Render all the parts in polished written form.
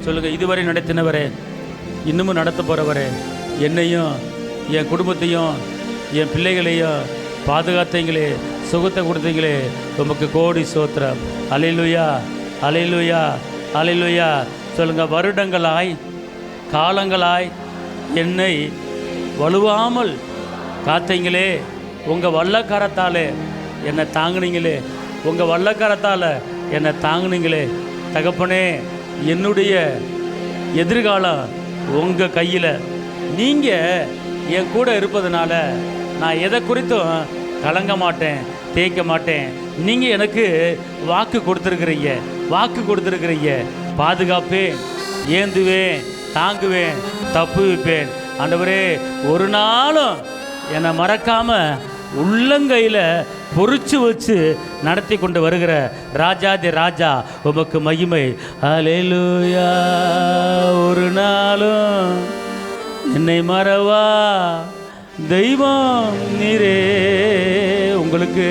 சொல்லுங்க. இதுவரை நடத்தினவரே, இன்னமும் நடத்த போகிறவரே, என்னையும் என் குடும்பத்தையும் என் பிள்ளைகளையும் பாதுகாத்தீங்களே, சுகத்தை கொடுத்தீங்களே, உமக்கு கோடி ஸ்தோத்திரம். அல்லேலூயா, அல்லேலூயா, அல்லேலூயா. சொல்லுங்க. வருடங்களாய் காலங்களாய் என்னை வலுவாமல் காத்தீங்களே, உங்கள் வல்லக்கரத்தாலே என்னை தாங்குனீங்களே, உங்கள் வல்லக்கரத்தால் என்னை தாங்குனீங்களே. தகப்பனே, என்னுடைய எதிர்காலம் உங்கள் கையில். நீங்கள் என் கூட இருப்பதனால நான் எதை குறித்தும் கலங்க மாட்டேன், தேய்க்க மாட்டேன். நீங்கள் எனக்கு வாக்கு கொடுத்துருக்கிறீங்க. பாதுகாப்பேன், ஏந்துவேன், தாங்குவேன், தப்புவிப்பேன். ஆண்டவரே, ஒரு நாளும் என்னை மறக்காமல் உள்ளங்கையில் பொறிச்சு வச்சு நடத்தி கொண்டு வருகிற ராஜாதி ராஜா, உமக்கு மகிமை. அல்லேலூயா. ஒரு நாளும் என்னை மறவா தெய்வம் நீரே, உங்களுக்கு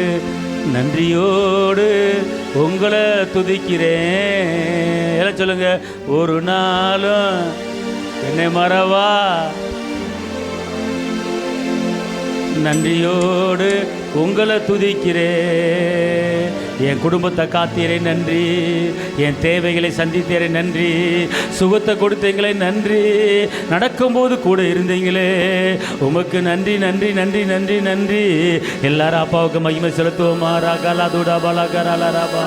நன்றியோடு உங்களை துதிக்கிறேன். எல்லாம் சொல்லுங்க. ஒரு நாளும் என்னை மறவா நன்றியோடு உங்களை துதிக்கிறேன். என் குடும்பத்தை காத்தீரே நன்றி, என் தேவைகளை சந்தித்தீரே நன்றி, சுகத்தை கொடுத்தீங்களே நன்றி, நடக்கும்போது கூட இருந்தீங்களே, உமக்கு நன்றி நன்றி நன்றி நன்றி நன்றி. எல்லாரும் அப்பாவுக்கு மகிமை செலுத்துவோமா? ராகலா துடா பலகரா ராபா.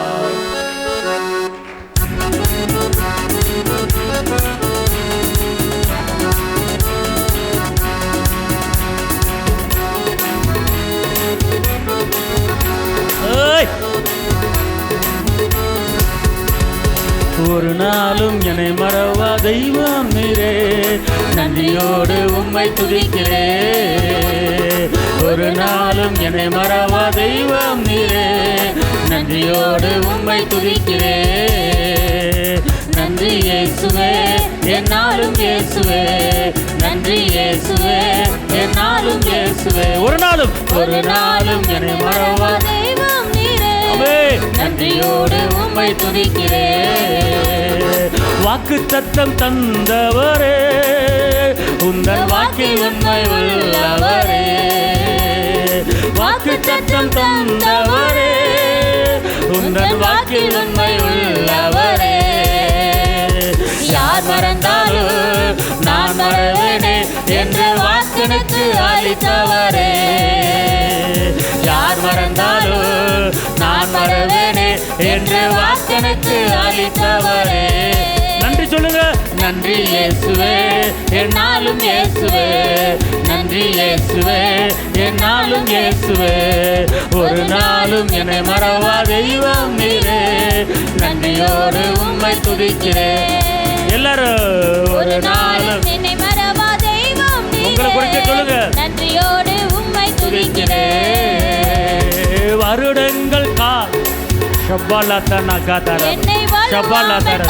ஒரு நாளும் என்னை மறவா தெய்வம் நீரே, நன்றியோடு உம்மை துதிக்கிறேன். ஒரு நாளும் என்னை மறவா தெய்வம் நீரே, நன்றியோடு உம்மை துதிக்கிறேன். நன்றி இயேசுவே, என்னாலும் இயேசுவே, நன்றி இயேசுவே, என்னாலும் இயேசுவே. ஒரு நாளும் என்னை மறவா தெய்வம் நீரே, நன்றியோடு உம்மை துதிக்கிறேன். வாக்கு தத்தம் தந்தவரே, உந்தன் வாக்கில் உண்மை உள்ளவரே. வாக்கு தத்தம் தந்தவரே, உந்தன் வாக்கில் உண்மை உள்ளவரே. யார் மறந்தாலும் நான் மறவேனே என்று வாக்கெனக்கு அளித்தவரே. யார் மறந்தாலும் நான் மறவேனே என்று வாக்கெனக்கு அளித்தவரே. நன்றி சொல்லுங்க. நன்றி இயேசுவே, என்னாலும் இயேசுவே, நன்றி இயேசுவே, என்னாலும் இயேசுவே. ஒரு நாளும் என்னை மறவா தெய்வம் நீரே, நன்றியோடு உம்மை துதிக்கிறேன். எல்லாரும் ஒரு நாளும் என்னை மறவா தெய்வம் நீரே, உங்களை குறித்து சொல்லுங்க. நன்றியோடு உம்மை துதிக்கிறேன். வருடங்கள் கால் ஷப்பாலாத்தனா காதார ஷப்பாலாத்தர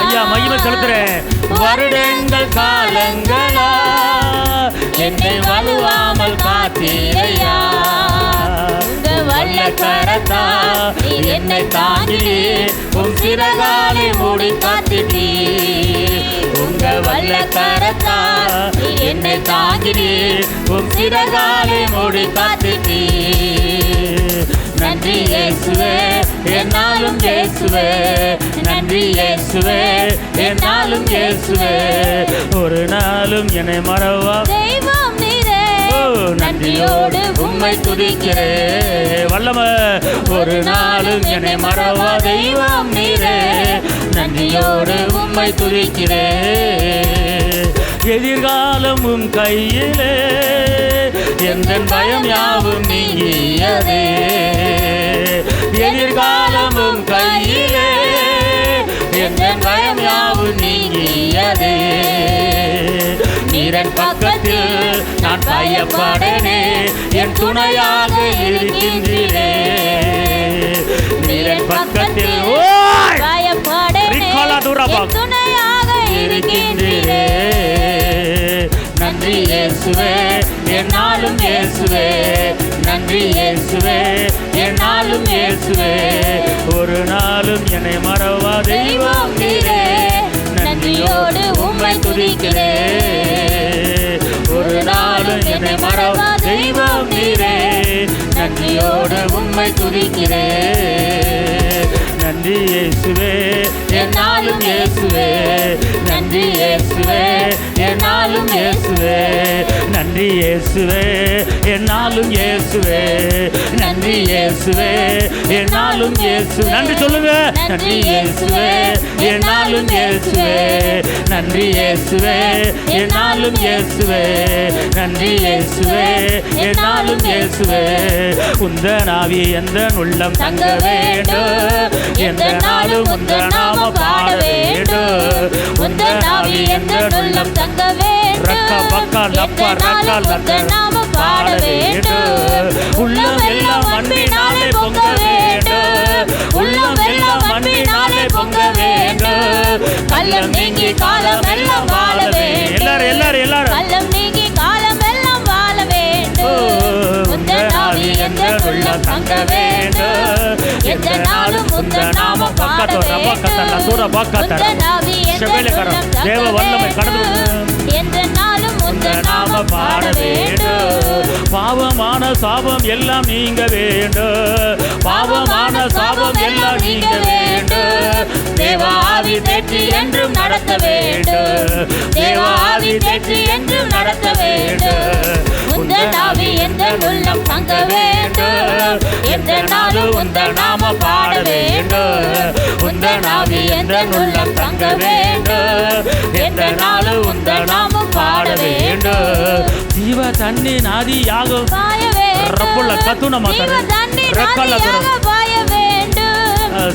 ஐயா மகிமை செலுத்துறேன். வருடங்கள் காலங்களா என்னை வலுவாமல் காத்தீரையா, வல்ல கரத்தா என்னை தாங்கி உம் சிறகாலை மூடி காத்திட்டீ. உங்க வல்ல கரத்தா என்னை தாங்கி உம் சிறகாலை மூடி காத்திட்டீ. நன்றி இயேசுவே, என்னாலும் இயேசுவே, நன்றி இயேசுவே, என்னாலும் இயேசுவே. ஒரு நாளும் என்னை மறவா தெய்வம் நீரே, நன்றியோடு உம்மை துதிக்கிறேன். வல்லம. ஒரு நாளும் என்னை மறவா தெய்வம் நீரே, நன்றியோடு உம்மை துதிக்கிறேன். எதிர்காலமும் கையிலே, எந்த பயம் யாவும் நீங்கியதே. எதிர்காலமும் கையிலே, எந்த பயம் யாவும் நீங்கியதே. நீரன் பக்கத்தில் நான் பயப்படனே, என் துணையாக இருக்கின்றீரே. நீரன் பக்கத்தில் பயப்படனே, என் துணையாக இருக்கின்றீரே. நன்றி இயேசுவே, என்னாலும் இயேசுவே, நன்றி இயேசுவே, என்னாலும் இயேசுவே. ஒரு நாளும் என்னை மறவா தெய்வம் நீரே, துதிக்கிறேன். ஒரு நாளும் என்னை மறவா தெய்வம் நீரே, நன்றியோடு உம்மை துதிக்கிறேன். நன்றி இயேசுவே, என்னாலும் இயேசுவே, நன்றி இயேசுவே, என்னாலும் இயேசுவே, நன்றி இயேசுவே, என்னாலும் இயேசுவே, நன்றி இயேசுவே, என்னாலும் இயேசு. நன்றி சொல்லுங்க. நன்றி இயேசுவே, என்னாலும் இயேசுவே, நன்றி இயேசுவே, என்னாலும் இயேசுவே, நன்றி இயேசுவே, என்னாலும் இயேசுவே. உந்தன் ஆவி எந்தன் உள்ளம் தங்க வேண்டும், எந்த நாளும் உந்தன் நாமம் பாட வேண்டும். உந்தன் ஆவி எந்தன் உள்ளம் தங்க வேண்டும், ரக்கா பக்கா லப்பா ரக்கா உந்தன் நாமம் பாட வேண்டும். உள்ளம் எல்லாம் அன்பினாலே பொங்க வேண்டும், உள்ளம் எல்லாம் அன்பினாலே பொங்க வேண்டும். கள்ளம் நீங்கி காலம் எல்லாம் வாழ வேண்டும். எல்லாரும் எல்லாரும் எல்லாரும் கள்ளம் நீங்கி காலம் எல்லாம் வாழ வேண்டும். உந்தன் ஆவி எந்தன் உள்ளம் தங்க வேண்டும், எந்த நாளும் உந்தன் நாமம் பாட வேண்டும். உந்தன் ஆவி எந்தன் உள்ளம் தங்க வேண்டும், எந்த நாளும் உந்தன் நாமம் பாட வேண்டும். பாவமான சாபம் எல்லாம் நீங்க வேண்டும், பாவமான சாபம் எல்லாம் நீங்க வேண்டும். தேவ ஆவி தேற்றி என்றும் நடத்த வேண்டும், தேவ ஆவி தேற்றி என்றும் நடத்த வேண்டும். உந்தன் ஆவி எந்தன் உள்ளம் தங்க வேண்டும், எந்த நாளும் உந்தன் நாமம் பாட வேண்டும். உந்தன் ஆவி எந்தன் உள்ளம் தங்க வேண்டும், எந்த நாளும் உந்தன் நாமம் பாட வேண்டும். ஜீவ தண்ணி நாதியாக பாய வேண்டும், கத்துன பாய வேண்டும்.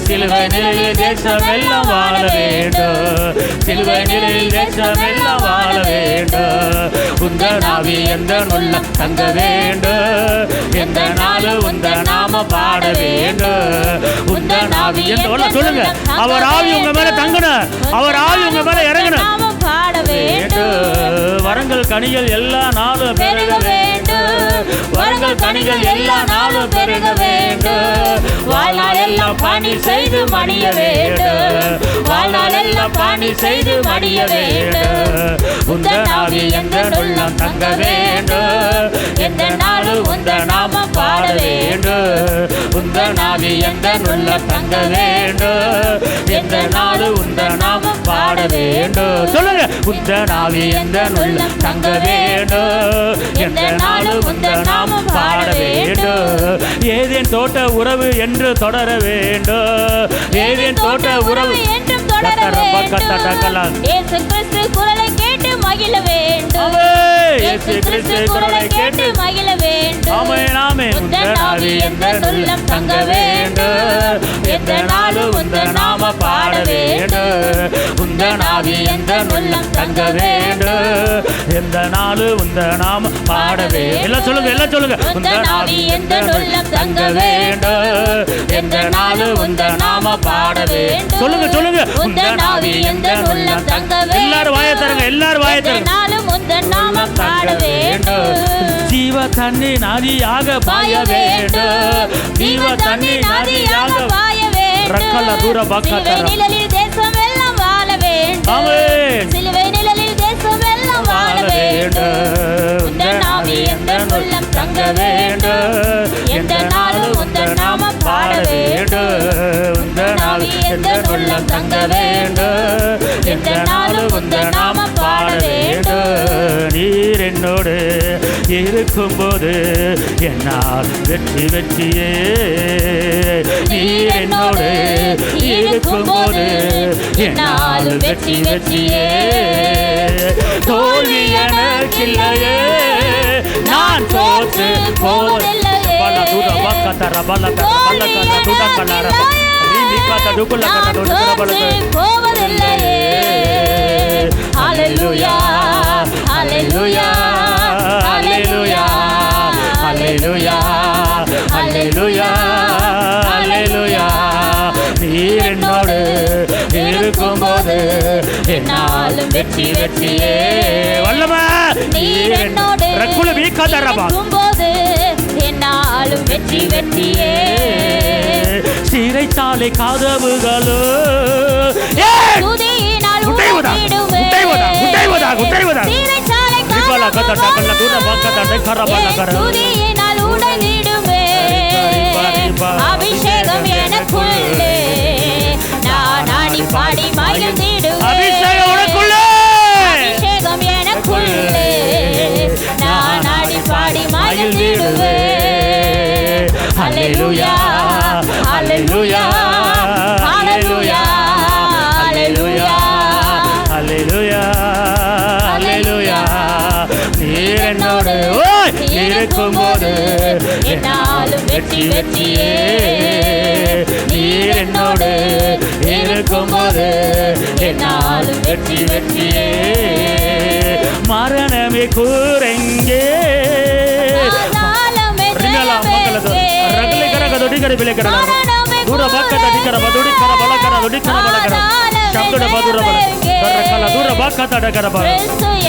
சிலுவை நிலையில் தேசம் எல்லாம் வாழ வேண்டும், சிலுவை நிலையில் தேசம் எல்லாம் வாழ வேண்டும். உந்தன் ஆவி எந்தன் உள்ளம் தங்க வேண்டும், எந்த நாளும் உந்தன் நாமம் பாட வேண்டும். உந்தன் ஆவி எந்த சொல்லுங்க. அவர் ஆவி உங்க மேல தங்கணும், அவர் ஆவி உங்க மேல இறங்கணும். பாட வேண்டும். வரங்கள் கனிகள் எல்லா நாளும் பெருக வேண்டும், வரங்கள் கனிகள் எல்லா நாளும் பெருக வேண்டும். வாழ்நாள் எல்லாம் பணி செய்து மடிய வேண்டும், வாழ்நாள் எல்லாம் பணி செய்து மடிய வேண்டும். உந்தன் ஆவி எந்தன் உள்ளம் தங்க வேண்டும், எந்த நாளும் உந்தன் நாமம் பாட வேண்டும். உந்தன் ஆவி எந்தன் உள்ளம் தங்க வேண்டும், எந்த நாளும் உந்தன் நாமம் பாட வேண்டும். சொல்லுங்க. உந்தன் ஆவி எந்தன் உள்ளம் தங்க வேண்டும், எந்த நாளும் உந்தன் நாமம் பாட வேண்டும். ஏதேன் தோட்ட உறவு என்று தொடர வேண்டும், ஏதேன் தோட்ட உறவு என்றும் தொடர வேண்டும். இயேசு கிறிஸ்து குரலை கேட்டு மகிழ வேண்டும், இயேசு கிறிஸ்து குரலை கேட்டு மகிழ வேண்டும். ஆமென் ஆமென். உந்தன் ஆவி எந்தன் உள்ளம் தங்க வேண்டும், எந்த நாளும் உந்தன் நாமம் பாட வேண்டும். உந்தன் ஆவி எந்தன் உள்ளம் தங்க வேண்டும், எந்த நாளும் உந்தன் நாமம் பாட வேண்டும். எல்லாம் சொல்லுங்க, எல்லாம் சொல்லுங்க. உந்தன் ஆவி எந்தன் உள்ளம் தங்க வேண்டும், எந்த நாளும் உந்தன் நாமம் பாட வேண்டும். சொல்லுங்க சொல்லுங்க. உந்தன் ஆவி எந்தன் உள்ளம் தங்க வேண்டும். எல்லாரும் வாயை தரங்க, எல்லாரும் வாயை தரங்க. நாளும் உந்தன் நாமம் பாட வேண்டும். ஜீவ தண்ணி நதியாக பாய வேண்டும், ஜீவ தண்ணி நதியாக பாய வேண்டும். ரக்கல தூர பக்கத்தர நிழலில் தேசம் எல்லாம் வாழ வேண்டும். ஆமென். சிலுவை நிழலில் தேசம் எல்லாம் வாழ வேண்டும். உந்தன் ஆவி எந்தன் உள்ளம் தங்க வேண்டும், எந்த நாளும் உந்தன் நாமம் பாட வேண்டும். உந்தன் ஆவி எந்தன் உள்ளம் தங்க வேண்டும், எந்த நாளும் உந்தன் நாமம் பாட வேண்டும். நீர் என்னோடு இருக்கும்போது என்னால் வெற்றி வெற்றியே, நீர் என்னோடு இருக்கும்போது என்னால் வெற்றி வெற்றியே. தோல்வி எனக்கில்லையே, நான் தோற்று போவதில்லையே. பலதுர பக்கத்தர பலதர பலகர துடகலர ரிமிகத டுகுலகர டுகுலகர போவதில்லையே. ஹalleluya ஹalleluya ஹalleluya ஹalleluya ஹalleluya ஹalleluya. நீர் என்னோடு இருக்கும்போது என்னாலும் வெற்றி வெற்றியே. வல்லமா நீர் என்னோடு இருக்கும்போது என்னாலும் வெற்றி வெற்றியே. சிறைச்சாலை கதவுகளோ துதியினால் உடைவிடுமே, உடைவதாக உடைவதாக அபிஷேகம் எனக்குள்ளே நான் ஆடி பாடி மகிழ்ந்திடுவேன். அபிஷேகம் உனக்குள்ளே, அபிஷேகம் எனக்குள்ளே நான் ஆடி பாடி மகிழ்ந்திடுவேன். ஹல்லேலூயா ஹல்லேலூயா ஹல்லேலூயா ஹல்லேலூயா ஹல்லேலூயா ஹல்லேலூயா. நீர் என்னோடு இருக்கும்போது என்னாலும் வெற்றி வெற்றியே. நீர் என்னோடு இருக்கும்போது என்னாலும் வெற்றி வெற்றியே. மரணமே கூரெங்கே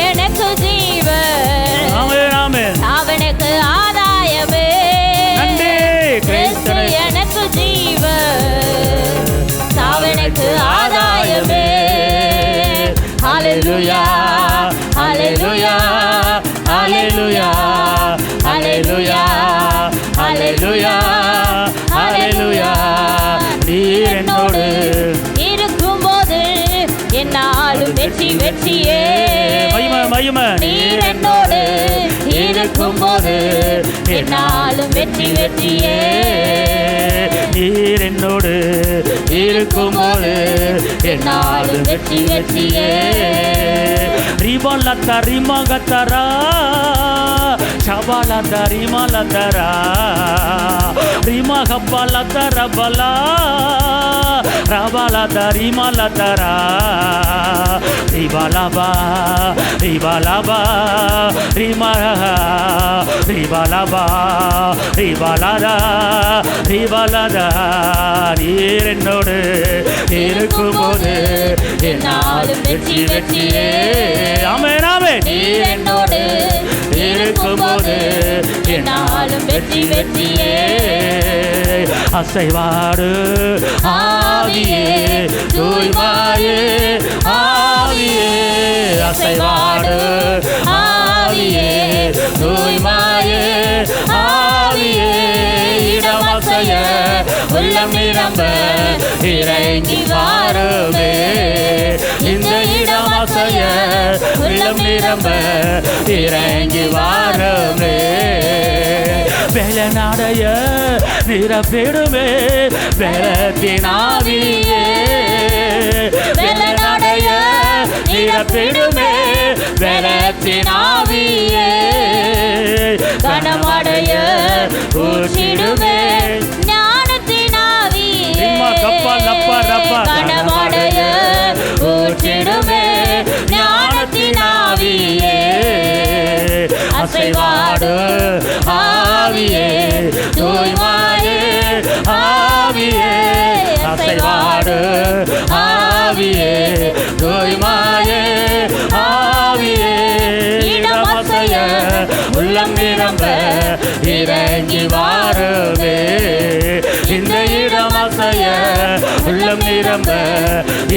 எனக்கு ஜீவன் அவனுக்கு ஆதாயமே. கிறிஸ்து எனக்கு ஜீவன் அவனுக்கு ஆதாயமே. ஹல்லேலூயா ஹல்லேலூயா ஹல்லேலூயா ஹல்லேலூயா ஹல்லேலூயா ஹல்லேலூயா. நீர் என்னோடு இருக்கும்போது என்னாலும் வெற்றி வெற்றியே. நீர் என்னோடு இருக்கும்போது என்னாலும் வெற்றி வெற்றியே. நீர் என்னோடு இருக்கும்போது என்னாலும் வெற்றி வெற்றியே. ரிபலத்த ரிமகத்தரா சபலத்த ரிமலத்தரா ரிமகபலத்தர பலா ரபலத்த ரிமலத்தரா ரிபலபா ரிபலபா ரிமஹா ரிபலபா ரிபலதா ரிபலதா. நீர் என்னோடு இருக்கும்போது என்னாலும் வெற்றி வெற்றியே. ஆமென் ஆமென். நீர் என்னோடு இருக்கும்போது என்னாலும் வெற்றி வெற்றியே. அசைவாடு ஆவியே தூய்மையே ஆவியே. அசைவாடு ஆவியே தூய்மையே ஆவியே. இடமசைய உள்ளம் நிரம்ப இறங்கி வாருமே. இந்த இடமசைய உள்ளம் நிரம்ப இறங்கி வாருமே. வெள்ளநாடைய நிரப்பிடுமே வெள்ளத்தினாவியே. வெள்ளநாடைய நிரப்பிடுமே வெள்ளத்தினாவியே. கனமடைய ஊற்றிடுமே ஞானத்தினாவியே. கனமடைய ஊற்றிடுமே ஞானத்தினாவியே. அசைவாடு ஆவியே தூய்மையே ஆவியே. அசைவாடு ஆவியே தூய்மையே ஆவியே. இடமசைய உள்ளம் நிரம்ப இறங்கி வாருமே. இந்த இடமசைய உள்ளம் நிரம்ப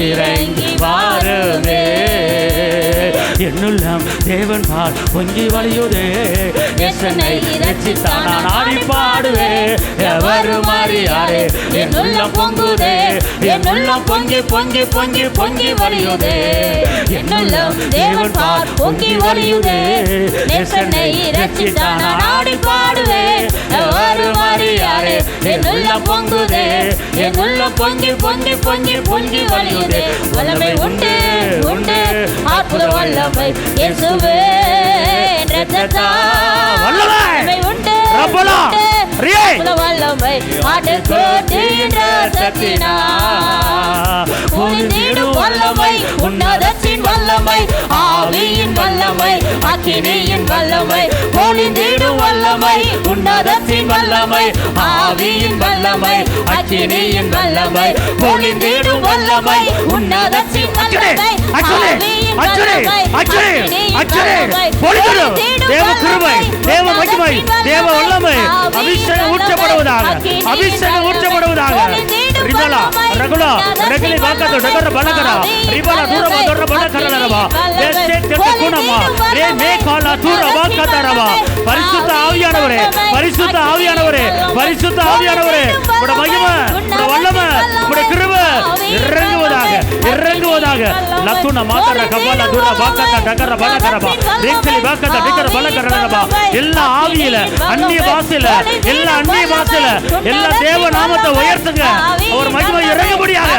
இறங்கி வாருமே. என்னுள்ளம் தேவன் பால் பொங்கி வழியுதே. என்னை ரட்சித்தான் நான் ஆடி பாடுவே. எவரும் அறியாரே என் உள்ளம் பொங்குதே. என் உள்ளம் பொங்கி பொங்கி பொங்கி பொங்கி வழியுதே. என்னுள்ளம் தேவன் பால் பொங்கி வழியுதே. என்னை ரட்சித்தான் நான் ஆடி பாடுவே. எவரும் அறியாரே என் உள்ளம் பொங்குதே. என் உள்ளம் பொங்கி பொங்கி பொங்கி பொங்கி வழியுதே. வல்லமை உண்டு உண்டு அற்புத வல்லமை இயேசுவே இரத்தத்தா. வல்லமை உண்டு அற்புத வல்லமை ஆட்டுக்குட்டியின் இரத்தத்தினா. பொழிந்திடும் வல்லமை உன்னதத்தின் வல்லமை ஆவியின் வல்லமை அக்கினியின் வல்லமை. பொழிந்திடும் வல்லமை உன்னதத்தின் வல்லமை ஆவியின் வல்லமை அக்கினியின் வல்லமை. பொழிந்திடும் வல்லமை உன்னதத்தின் வல்லமை ஆவியின் வல்லமை அக்கினியின் வல்லமை. தேவ கிருபை தேவ மகிமை தேவ வல்லமை அபிஷேகம் ஊற்றப்படுவதாக. அபிஷேகம் ஊற்றப்படுவதாக. ரிபலா ரகுலா ரகலி வாக்கத டகர பலகரா ரிபலா தூரமா தூர பலகரலவா தேசே குணமா ரே மேகாலா தூர வாக்கதரவா பரிசுத்த ஆவியானவரே பரிசுத்த ஆவியானவரே பரிசுத்த ஆவியானவரே உம்முடைய மகிமை உம்முடைய வல்லமை உம்முடைய கிருபை இறங்குவதாக இறங்குவதாக லத்துன மாதர கபல தூர வாக்கத டகர பலகரவா ரேக்லி வாக்கத டகர பலகரலவா எல்லா ஆவியில அந்நிய பாஷையில எல்லா அந்நிய பாஷையில எல்லா தேவ நாமத்தை உயர்த்துங்க அவர் மகிமை இறங்கும்படியாக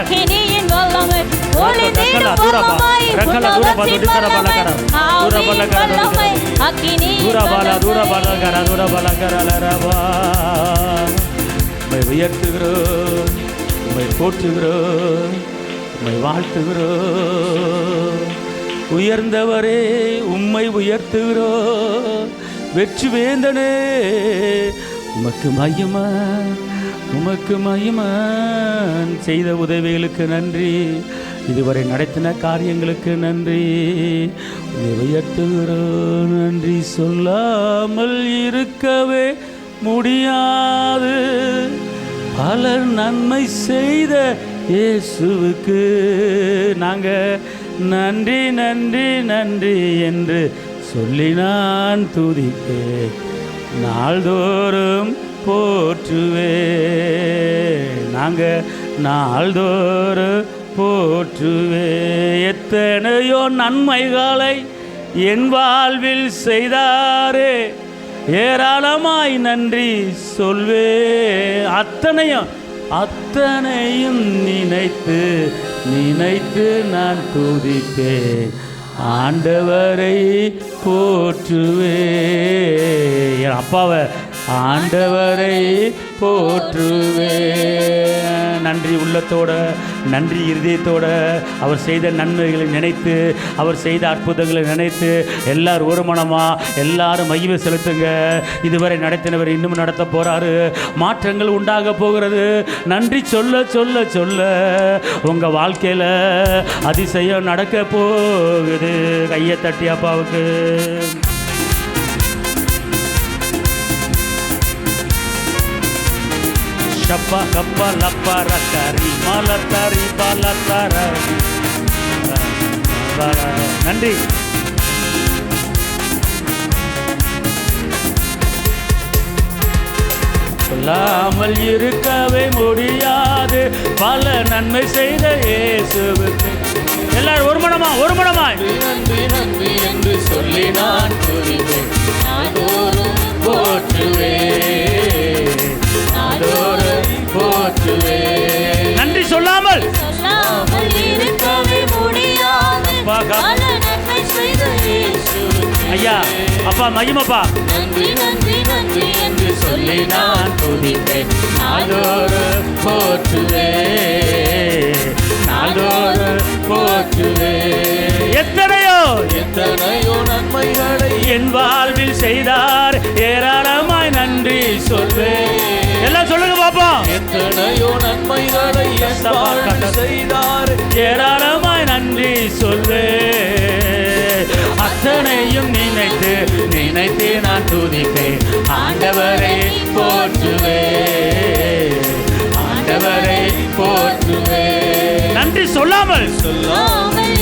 உயர்த்துகிறோம் உம்மை போற்றுகிறோம் உம்மை வாழ்த்துகிறோம் உயர்ந்தவரே உம்மை உயர்த்துகிறோம் வெற்றி வேந்தனே உமக்கு மகிமை உமக்கு மகிமை செய்த உதவிகளுக்கு நன்றி இதுவரை நடத்தின காரியங்களுக்கு நன்றி உயர்த்துகிறோம் நன்றி சொல்லாமல் இருக்கவே முடியாது பலர் நன்மை செய்த இயேசுவுக்கு நாங்கள் நன்றி நன்றி நன்றி என்று சொல்லி நான் துதிப்பேன் நாள்தோறும் போற்றுவே நாங்கள் நாள்தோறும் போற்றுவே எத்தனையோ நன்மைகளை என் வாழ்வில் செய்தாரே ஏராளமாய் நன்றி சொல்வே அத்தனையும் நினைத்து நினைத்து நான் துதிப்பேன் ஆண்டவரை போற்றுவே என் அப்பாவை ஆண்டவரை போற்றுவே நன்றி உள்ளத்தோட நன்றி இருதயத்தோட அவர் செய்த நன்மைகளை நினைத்து அவர் செய்த அற்புதங்களை நினைத்து எல்லாரும் ஒரு மனமா எல்லாரும் மகிமை செலுத்துங்க இதுவரை நடத்தினவர் இன்னும் நடத்த போறாரு மாற்றங்கள் உண்டாக போகிறது நன்றி சொல்ல சொல்ல சொல்ல உங்க வாழ்க்கையில அதிசயம் நடக்க போகுது கையை தட்டி அப்பாவுக்கு கப்பா கப்பா லப்பா ரக்கரி மலத்தரி பலத்தர நன்றி சொல்லாமல் இருக்கவே முடியாது பல நன்மை செய்த இயேசுவுக்கு எல்லாரும் ஒரு மனமாய் நன்றி நன்றி என்று சொல்லி நான் போற்றுவே நன்றி சொல்லாமல் இருக்கவே முடியாது பல நன்மை செய்த இயேசுவுக்கு ஐயா அப்பா மகிமப்பா நன்றி நன்றி நன்றி என்று சொல்லி நான் துதிப்பேன் நாள்தோறும் போற்றுவே நாள்தோறும் போற்றுவே எத்தனையோ நன்மைகளை என் வாழ்வில் செய்தார் ஏராளமாய் நன்றி சொல்வேன் எல்லாம் சொல்லுங்க பாப்பா எத்தனையோ நன்மைகளை என் வாழ்வில் செய்தார் ஏராளமாய் நன்றி சொல்வேன் அத்தனையும் நினைத்து நினைத்து நான் துதிப்பேன் ஆண்டவரை போற்றுவே ஆண்டவரை போற்றுவே நன்றி சொல்லாமல்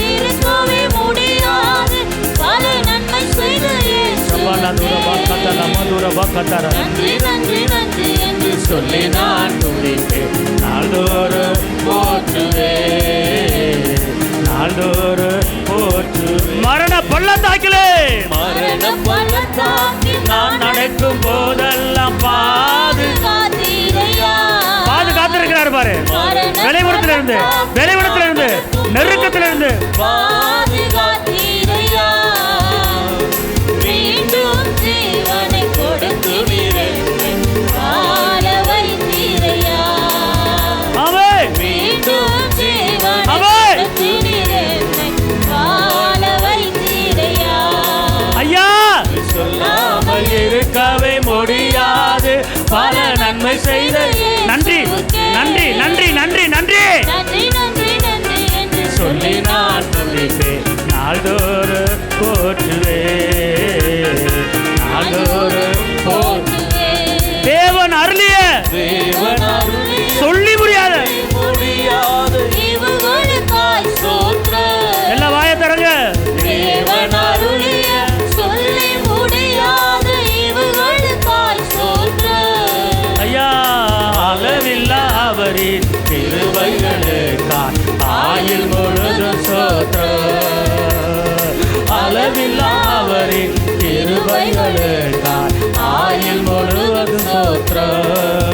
இருக்கவே முடியாது பல நன்மை செய்த நன்றி நன்றி நன்றி என்று சொல்லி நான் துதிப்பேன் நாள்தோறும் போற்றுவே நாள்தோறும் போற்றுவே மரண பள்ளத்தாக்கிலே நான் நடக்கும் போதெல்லாம் பாதுகாத்திருக்கிறார் பாரு வெளிவனத்திலிருந்து நெருக்கத்திலிருந்து மீண்டும் ஜீவனை கொடுத்து வாழ வைத்தீரையா மீண்டும் ஜீவனை வாழ வைத்தீரையா ஐயா சொல்லாமல் இருக்கவே முடியாது பல நன்மை செய்த நன்றி நன்றி நன்றி நன்றி நன்றி நன்றி நன்றி நன்றி என்று சொல்லி நான் துதிப்பேன் நாள்தோறும் போற்றுவே நாள்தோறும் போற்றுவே தேவன் அருளிய தேவன் அருளிய சொல்லி முடியாத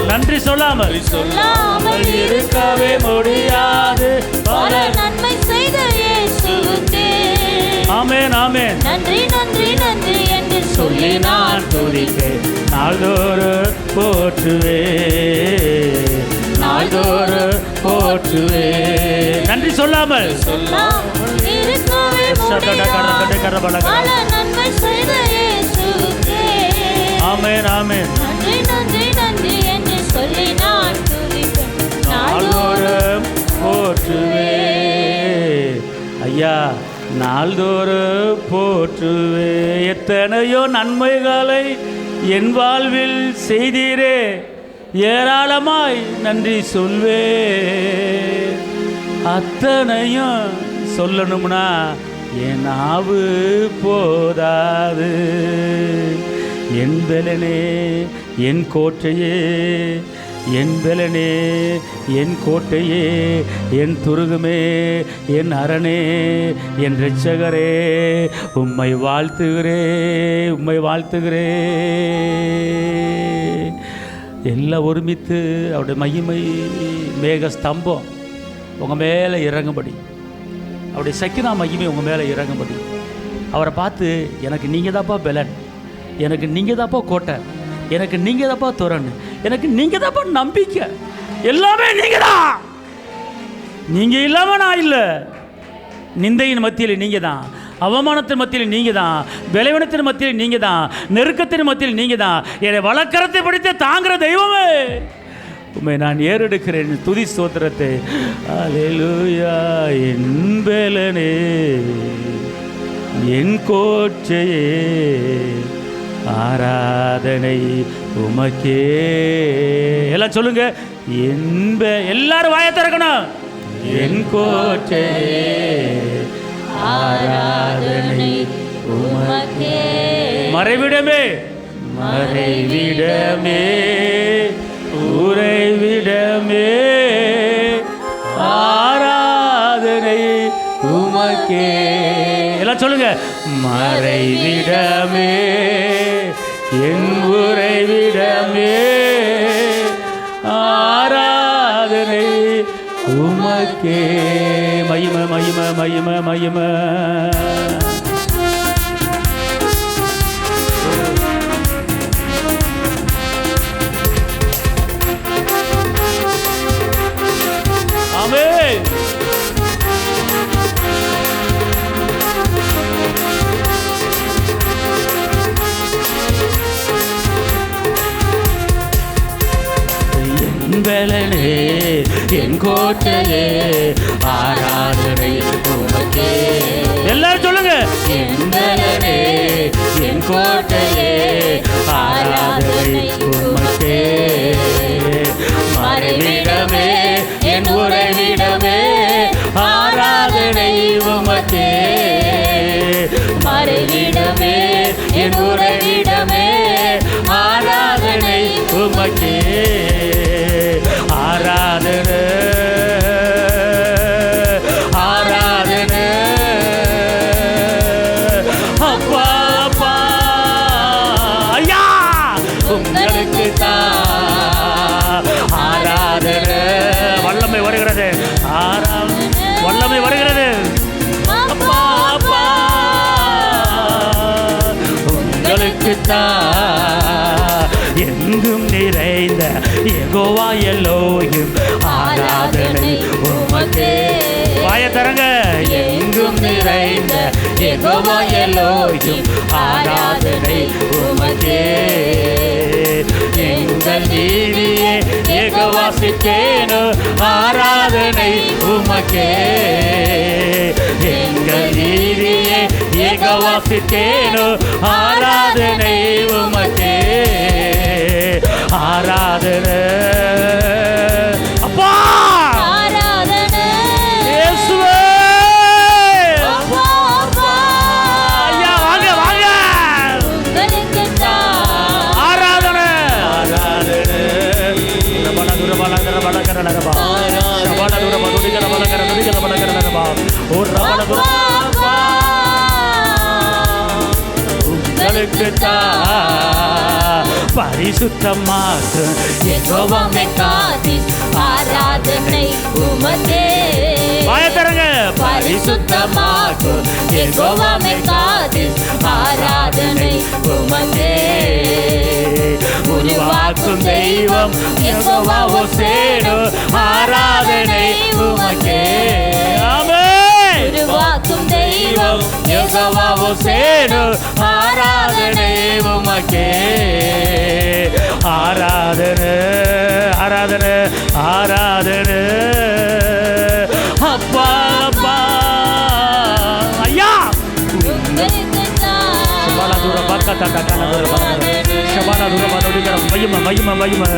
நன்றி சொல்லாமல் சொல்லாமல் இருக்கவே முடியாது. பல நன்மை செய்த இயேசுவுக்கே ஆமென் ஆமென். நன்றி நன்றி நன்றி என்று சொல்லி நான் துதிப்பேன், நாள்தோறும் போற்றுவேன், நாள்தோறும் போற்றுவேன். நன்றி சொல்லாமல் சொல்லாமல் இருக்கவே முடியாது பல நன்மை செய்த இயேசுவுக்கே ஆமென் ஆமென். நன்றி நன்றி நன்றி என்று சொல்லி நான் துதிப்பேன் நாள்தோறும் போற்றுவேன். ஐயா, நாள்தோறும் போற்றுவேன். எத்தனையோ நன்மைகளை என் வாழ்வில் செய்தீரே, ஏராளமாய் நன்றி சொல்வேன். அத்தனையும் சொல்லணும்னா என் நாவு போதாது. என் பலனே என் கோட்டையே, என் பலனே என் கோட்டையே, என் துருகமே என் அரணே, என் இரட்சகரே, உம்மை வாழ்த்துகிறே, உம்மை வாழ்த்துகிறே. எல்லாம் ஒருமித்து அவருடைய மகிமை மேக ஸ்தம்பம் உங்கள் மேலே இறங்கும்படி, அவருடைய சக்கினா மகிமை உங்கள் மேலே இறங்கும்படி அவரை பார்த்து, எனக்கு நீங்கள் தான்ப்பா பலன், எனக்கு நீங்கள் தான்ப்பா கோட்டை, எனக்கு நீங்கள் தான்ப்பா துறன், எனக்கு நீங்கள் தான்ப்பா நம்பிக்கை, எல்லாமே நீங்கள் தான், நீங்கள் இல்லாமல் நான் இல்லை. நிந்தையின் மத்தியில் நீங்கள் தான், அவமானத்தின் மத்தியில் நீங்கள் தான், விளைவினத்தின் மத்தியில் நீங்கள் தான், நெருக்கத்தின் மத்தியில் நீங்கள் தான், என்னை வழக்கரத்தை பிடித்து தாங்குகிற தெய்வமே, உம்மை நான் ஏறெடுக்கிறேன் துதி ஸ்தோத்திரத்தை. அல்லேலூயா. என் பலனே என் கோட்டையே, ஆராதனை உமக்கே. எல்லாம் சொல்லுங்க. எல்லாரும் வாயை திறக்கணும். என் கோட்டையே, ஆராதனை உமக்கே. மறைவிடமே மறைவிடமே, உறைவிடமே, ஆராதனை உமக்கே. எல்லாம் சொல்லுங்க. மறைவிடமே என் உறைவிடமே, ஆராதனை உமக்கே. மகிம மகிம மகிம மகிம. ஆமென். என் பலனே என் கோட்டையே, ஆராதனை உமக்கே. எல்லாரும் சொல்லுங்க. என் பலனே என் கோட்டையே, ஆராதனை உமக்கே. மறைவிடமே என் உறைவிடமே, ஆராதனை உமக்கே. மறைவிடமே என் உறைவிடமே, ஆராதனை உமக்கே. ஆராதனை ஆராதனை அப்பா அப்பா ஐயா உங்களுக்கு தான் ஆராதனை. வல்லமை வருகிறது, வல்லமை வருகிறது. அப்பா அப்பா உங்களுக்கு தான் எங்கும் நிறைந்த யெகோவா எலோஹிம், ஆராதனை உமக்கே. வாய தரங்க. எங்கும் நிறைந்த யெகோவா எலோஹிம், ஆராதனை உமக்கே. எங்கள் நீதியே ஏகவாசித்தேனோ, ஆராதனை உமக்கே. எங்கள் நீதியே ஏகவாசித்தேனோ, ஆராதனை உமக்கே. ஆராதனை அப்பா, ஆராதனை இயேசுவே. அப்பா அப்பா. ஐயா வாங்க வாங்க. உங்களுக்கு தான் ஆராதனை ஆராதனை. ரபல ரபல ரபல ரபல ரபல ரபல துதிக்க ரபல கர துதிக்க ரபல கர ரபல. ஓ ரபல அப்பா. உங்களுக்கு தான் பரிசுத்தமாக்கும் யெகோவாவே காதிஸ் ஆராதனை உமக்கே வாயத்தரங்க பரிசுத்தமாக்கும் யெகோவாவே காதிஸ் ஆராதனை உமக்கே உருவாக்கும் தெய்வம் யெகோவா ஓசேனு ஆராதனை உமக்கே ஆமென் உருவாக்கும் தெய்வம் யெகோவா ஓசேனு ஆராதனை உமக்கே ஆராதனை ஆராதனை ஆராதனை அப்பா அப்பா ஐயா சபாலதுர பக்கத்த கனதுர சபாலதுர மனோடிகர மகிமை மகிமை மகிமை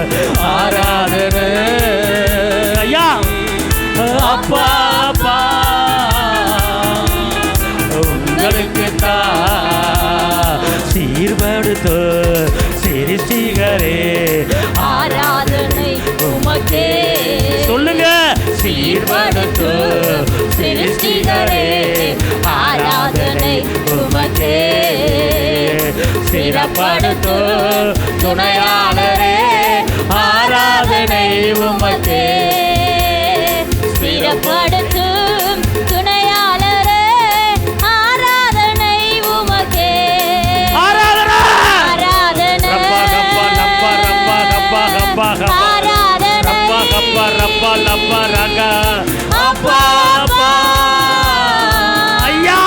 ஆராதனை ஐயா அப்பா அப்பா உங்களுக்கு சீர்படுத்து சிரிசிகரே ஆராதனை உமக்கே சொல்லுங்க சீர்படுத்து சிரிசிகரே ஆராதனை உமக்கே சிறப்படுத்து துணையாளரே ஆராதனை உமக்கே ஸ்திரப்படுத்தும் துணையாளரே ஆராதனை உமக்கே ஆராதனை ஆராதனை ரப்பா கப்பா லப்பா ரப்பா கப்பா கப்பா கப்பா ஆராதனை ரப்பா கப்பா ரப்பா லப்பா ரகா அப்பா அப்பா ஐயா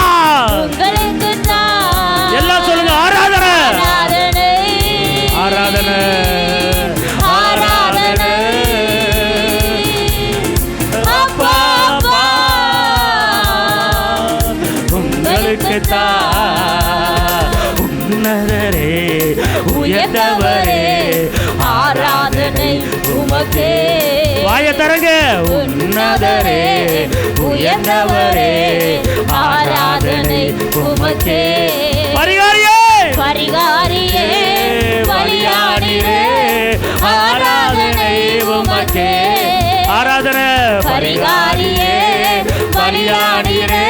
உங்களுக்கு தான் எல்லாம் சொல்லுங்க ஆராதனை ஆராதனை ஆராதனை அப்பா அப்பா உங்களுக்கு உன்னதரே உயர்ந்தவரே ஆராதனை உமக்கே வாய தரங்க உன்னதரே உயர்ந்தவரே ஆராதனை உமக்கே பரிகாரியே பரிகாரியே பலியாடிரே ஆராதனை உமக்கே ஆராதனை பரிகாரியே பலியாடிரே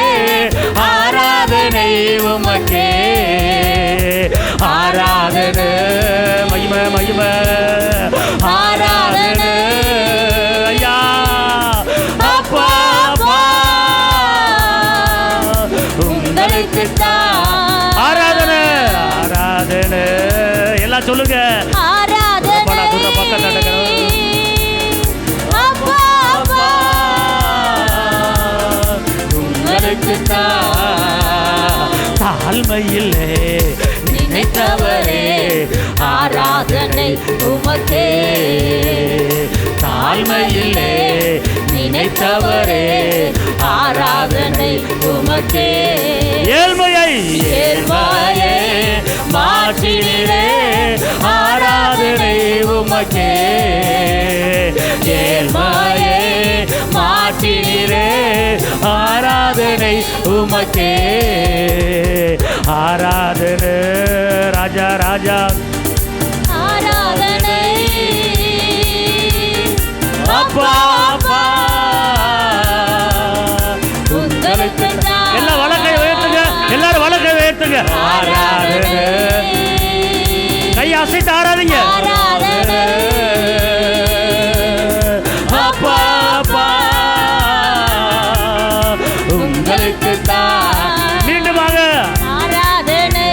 ஆராதனை உமக்கே ஆராதனை மகிமை மகிமை ஆராதனை ஐயா அப்பா அப்பா உங்களுக்கு ஆராதனை ஆராதனை எல்லாம் சொல்லுங்க ஆராதனை படா துற பக்கம் நடக்கிறோம் அப்பா அப்பா உங்களுக்கு தாழ்மையில்லை நினைத்தவரே ஆராதனை உமக்கே தாழ்மையில்லை நினைத்தவரே ஆராதனை உமக்கே ஏழ்மையை ஏழ்மையை மாற்றினே ஆராதனை உமக்கே ஏழ்மையை மாற்றினே ஆராதனை உமக்கே ஆராதனை ராஜா ராஜா ஆராதனை அப்பா அப்பா உங்களுக்கு எல்லாம் வழக்கை உயர்த்துங்க எல்லாரும் வழக்கை உயர்த்துங்க ஆராதனை கை அசைத்து ஆராதிங்க ஆராதனை அப்பா அப்பா உங்களுக்கு மீண்டுமாக ஆராதனை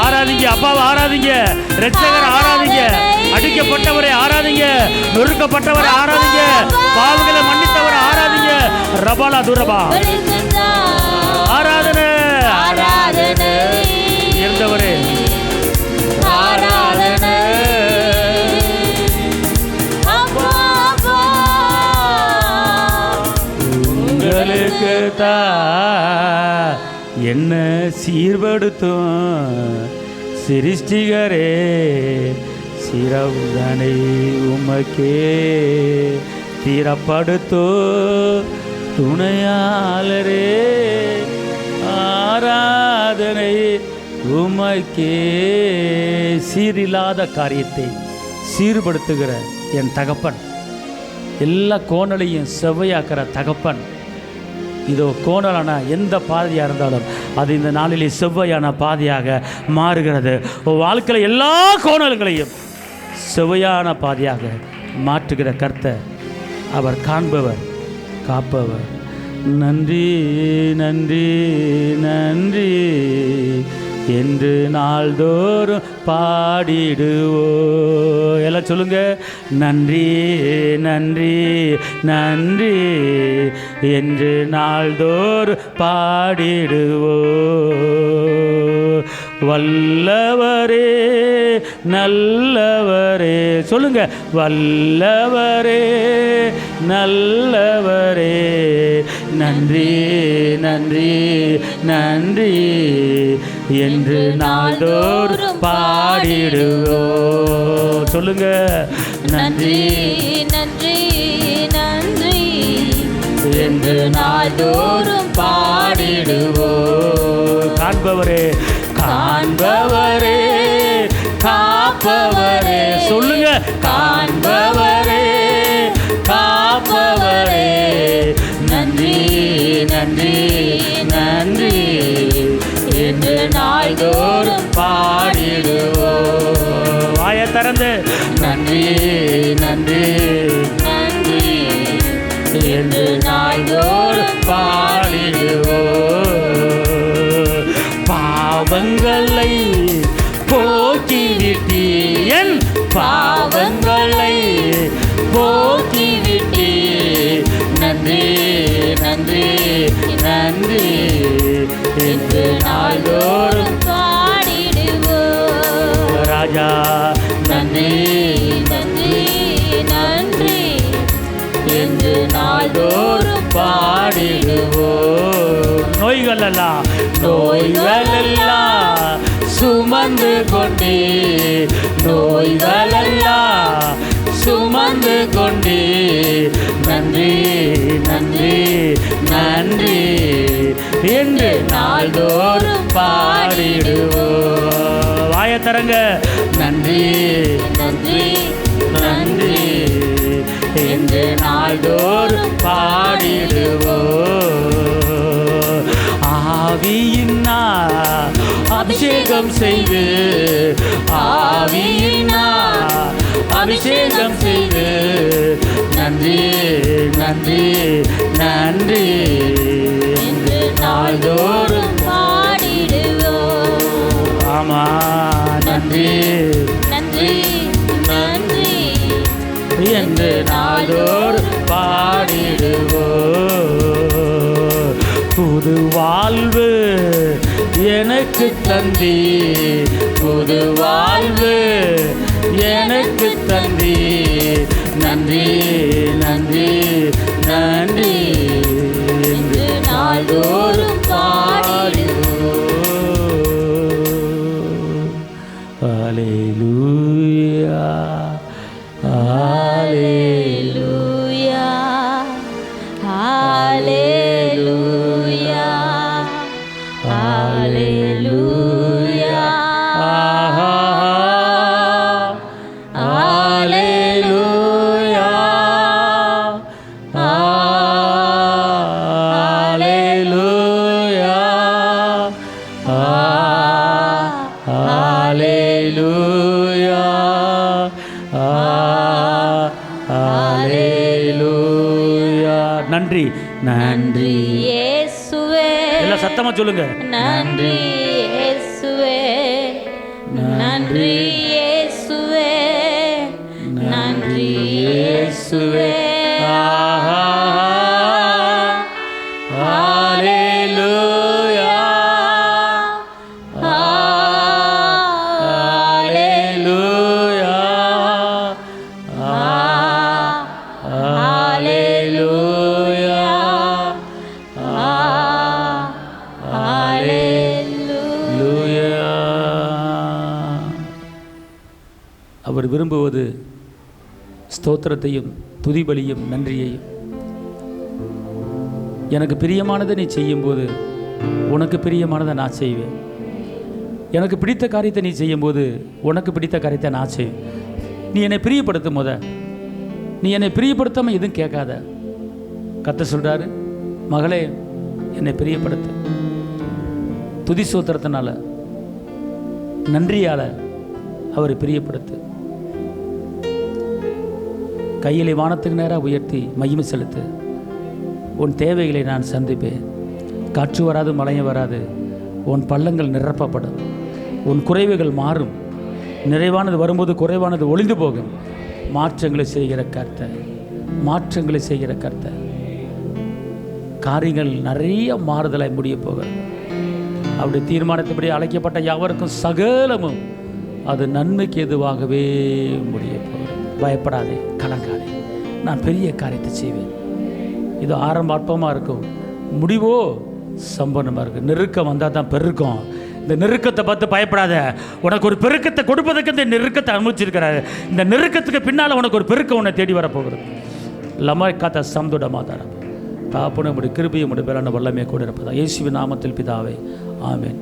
ஆராதிங்க அப்பாவை ஆராதிங்க இரட்சகரை ஆராதிங்க அடிக்கப்பட்டவரை ஆராதிங்க நொறுக்கப்பட்டவரை ஆராதிங்க பாவங்களை மன்னித்தவரை ஆராதிங்க ரபாலா துரபா ஆராதனை ஆராதனை இருந்தவரே ஆராதனை அப்பா அப்பா உங்களுக்கு என்ன சீர்படுத்தும் சிருஷ்டிகரே சிறவுதனை உமக்கே தீரப்படுத்தோ துணையாளரே ஆராதனை உமக்கே சீரில்லாத காரியத்தை சீர்படுத்துகிற என் தகப்பன் எல்லா கோணலையும் செவ்வையாக்கிற தகப்பன் இதோ கோணலான எந்த பாதையாக இருந்தாலும் அது இந்த நாளிலே செவ்வையான பாதையாக மாறுகிறது வாழ்க்கையில் எல்லா கோணல்களையும் செவையான பாதையாக மாற்றுகிற கர்த்தர். அவர் காண்பவர், காப்பவர். நன்றி நன்றி நன்றி என்று நாள்தோறும் பாடிடுவோ. எல்லாம் சொல்லுங்க. நன்றி நன்றி நன்றி என்று நாள்தோறும் பாடிடுவோ. வல்லவரே நல்லவரே, சொல்லுங்க. வல்லவரே நல்லவரே, நன்றி நன்றி நன்றி என்று நாள்தோறும் பாடிடுவோ. சொல்லுங்க. நன்றி நன்றி நன்றி என்று நாள்தோறும் பாடிடுவோ. காண்பவரே காண்பவரே காப்பவரே, சொல்லுங்க. காண்பவரே காப்பவரே, நன்றி நன்றி நன்றி என்று நாள்தோறும் பாடிடுவோ. வாயை திறந்து நன்றி நன்றி நன்றி என்று நாள்தோறும் பாடிடுவோ. பாவங்களை போக்கிவிட்டி, என் பாவங்களை போக்கிவிட்டி. நன்றி நன்றி நன்றி என்று நாள்தோறும் பாடிடுவோ. ராஜா நன்றி நன்றி நன்றி என்று நாள்தோறும் பாடிடுவோ. நோய்களெல்லாம் நோய்களெல்லாம் சுமந்து கொண்டே, நோய்களெல்லாம் சுமந்து கொண்டே. நன்றி நன்றி நன்றி என்று நாள்தோறும் பாடிடுவோ. வாயை தரங்க. நன்றி நன்றி நன்றி என்று நாள்தோறும் பாடிடுவோ. ஆவியின்னா அபிஷேகம் செய்து, ஆவியின்னா அபிஷேகம் செய்து. நன்றி நன்றி நன்றி என்று நாள்தோறும் பாடிடுவோ. ஆமா. நன்றி நன்றி நன்றி என்று நாள்தோறும் பாடிடுவோ. புது வாழ்வு எனக்கு தந்தி, புது வாழ்வு எனக்கு தந்தி. நன்றி நன்றி நன்றி என்று நாள்தோறும் பாடிடுவோ. அல்லேலூயா அல்லேலூயா அல்லேலூயா அல்லேலூயா அல்லேலூயா அல்லேலூயா அல்லேலூயா அல்லேலூயா. நன்றி நன்றி இயேசுவே. எல்லாம் சத்தமா சொல்லுங்க. நன்றி இயேசுவே. நன்றி இயேசுவே. நன்றி இயேசுவே. அல்லேலூயா அல்லேலூயா அல்லேலூயா அல்லேலூயா. அவர் விரும்புவது ஸ்தோத்திரத்தையும் துதிபலியும் நன்றியையும். எனக்கு பிரியமானதை நீ செய்யும்போது உனக்கு பிரியமானதை நான் செய்வேன். எனக்கு பிடித்த காரியத்தை நீ செய்யும்போது உனக்கு பிடித்த காரியத்தை நான் செய்வேன். நீ என்னை பிரியப்படுத்தும் போத, நீ என்னை பிரியப்படுத்தாமல் எதுவும் கேட்காத. கர்த்தர் சொல்கிறாரு, மகளே என்னை பிரியப்படுத்து. துதி ஸ்தோத்திரத்தினால நன்றியால் அவரை பிரியப்படுத்து. கையிலே வானத்துக்கு நேராக உயர்த்தி மகிமை செலுத்து. உன் தேவைகளை நான் சந்திப்பேன். காற்று வராது, மழையும் வராது. உன் பள்ளங்கள் நிரப்பப்படும். உன் குறைவுகள் மாறும். நிறைவானது வரும்போது குறைவானது ஒளிந்து போகும். மாற்றங்களை செய்கிற கர்த்தர், மாற்றங்களை செய்கிற கர்த்தர். காரியங்கள் நிறைய மாறுதலாய் முடிய போகிறது. அப்படி தீர்மானத்தின்படி அழைக்கப்பட்ட யாவருக்கும் சகலமும் அது நன்மைக்கு எதுவாகவே முடிய போகிறது. பயப்படாதே, கலங்காதே. நான் பெரிய காரியத்தை செய்வேன். இது ஆரம்ப அற்பமாக இருக்கும், முடிவோ சம்பன்னமாக இருக்கும். நெருக்கம் வந்தால் தான் பெருக்கம். இந்த நெருக்கத்தை பார்த்து பயப்படாத. உனக்கு ஒரு பெருக்கத்தை கொடுப்பதற்கு இந்த நெருக்கத்தை அனுமதிச்சிருக்கிறாரு. இந்த நெருக்கத்துக்கு பின்னால் உனக்கு ஒரு பெருக்கம் உன்னை தேடி வரப்போகிறது. லமாய் காத்த சம்துட மாதாரம் தாப்புன முடி கிருபியை முடி பேரான வல்லமே கூட இருப்பதா. இயேசுவின் நாமத்தில் பிதாவே, ஆமென்.